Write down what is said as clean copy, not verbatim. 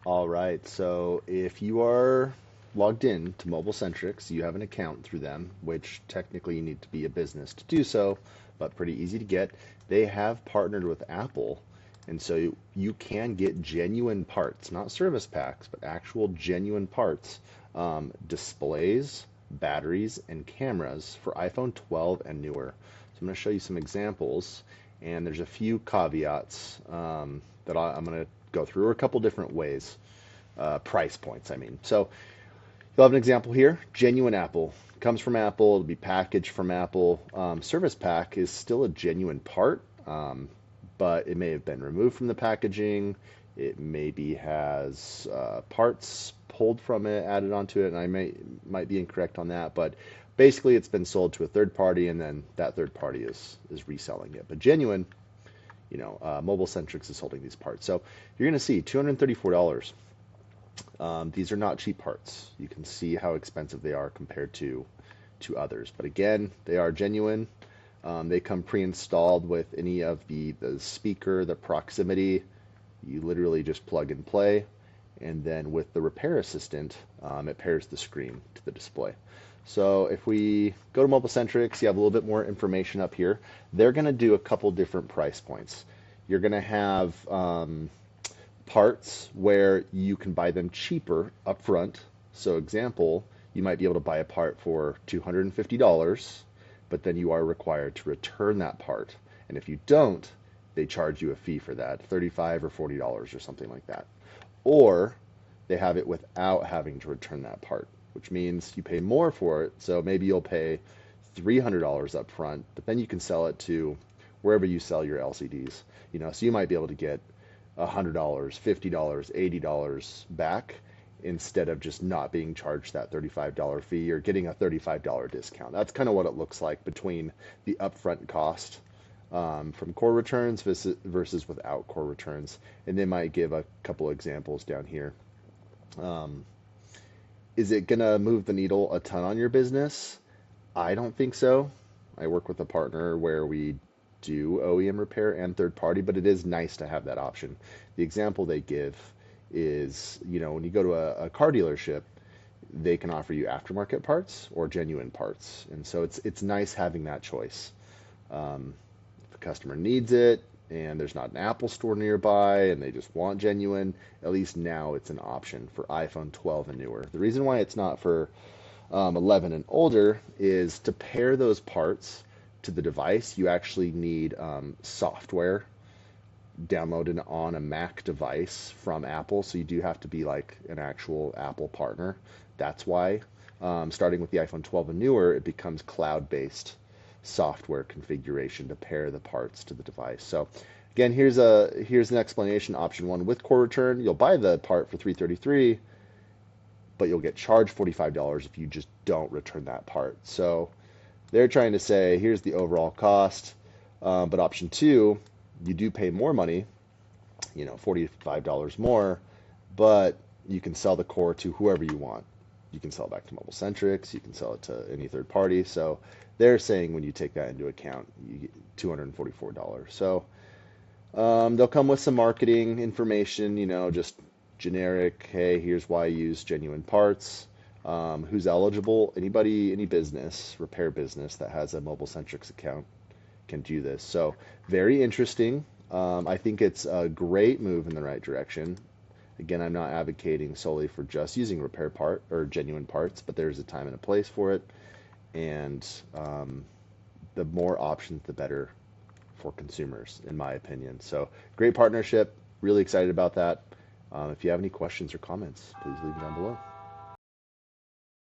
All right, so if you are logged in to MobileSentrix, you have an account through them, which technically you need to be a business to do so, but pretty easy to get. They have partnered with Apple, and so you can get genuine parts, not service packs, but actual genuine parts, displays, batteries, and cameras for iPhone 12 and newer. So I'm going to show you some examples, and there's a few caveats I'm going to go through, or a couple different ways, price points, I mean. So you'll have an example here, genuine Apple. Comes from Apple, it'll be packaged from Apple. Service pack is still a genuine part, but it may have been removed from the packaging. It maybe has parts pulled from it, added onto it, and might be incorrect on that, but basically it's been sold to a third party, and then that third party is reselling it. But genuine, MobileSentrix is holding these parts. So you're going to see $234. These are not cheap parts. You can see how expensive they are compared to others. But again, they are genuine. They come pre-installed with any of the speaker, the proximity. You literally just plug and play. And then with the repair assistant, it pairs the screen to the display. So if we go to MobileSentrix, you have a little bit more information up here. They're going to do a couple different price points. You're going to have parts where you can buy them cheaper up front. So example, you might be able to buy a part for $250, but then you are required to return that part. And if you don't, they charge you a fee for that, $35 or $40 or something like that. Or they have it without having to return that part, which means you pay more for it. So maybe you'll pay $300 up front, but then you can sell it to wherever you sell your LCDs. So you might be able to get $100, $50, $80 back instead of just not being charged that $35 fee or getting a $35 discount. That's kind of what it looks like between the upfront cost from core returns versus without core returns. And they might give a couple examples down here. Is it going to move the needle a ton on your business? I don't think so. I work with a partner where we do OEM repair and third party, but it is nice to have that option. The example they give is, when you go to a car dealership, they can offer you aftermarket parts or genuine parts. And so it's nice having that choice. If the customer needs it and there's not an Apple store nearby and they just want genuine, at least now it's an option for iPhone 12 and newer. The reason why it's not for 11 and older is to pair those parts to the device, you actually need software downloaded on a Mac device from Apple. So you do have to be like an actual Apple partner. That's why, starting with the iPhone 12 and newer, it becomes cloud-based software configuration to pair the parts to the device. So again, here's an explanation. Option one, with core return, you'll buy the part for $333, but you'll get charged $45 if you just don't return that part. So they're trying to say, here's the overall cost, but option two, you do pay more money, $45 more, but you can sell the core to whoever you want. You can sell it back to MobileSentrix, you can sell it to any third party. So they're saying when you take that into account, you get $244. So they'll come with some marketing information, just generic, hey, here's why I use genuine parts. Who's eligible? Anybody, any business, repair business that has a MobileSentrix account can do this. So very interesting. I think it's a great move in the right direction. Again, I'm not advocating solely for just using repair part or genuine parts, but there's a time and a place for it. And the more options, the better for consumers, in my opinion. So great partnership. Really excited about that. If you have any questions or comments, please leave them down below.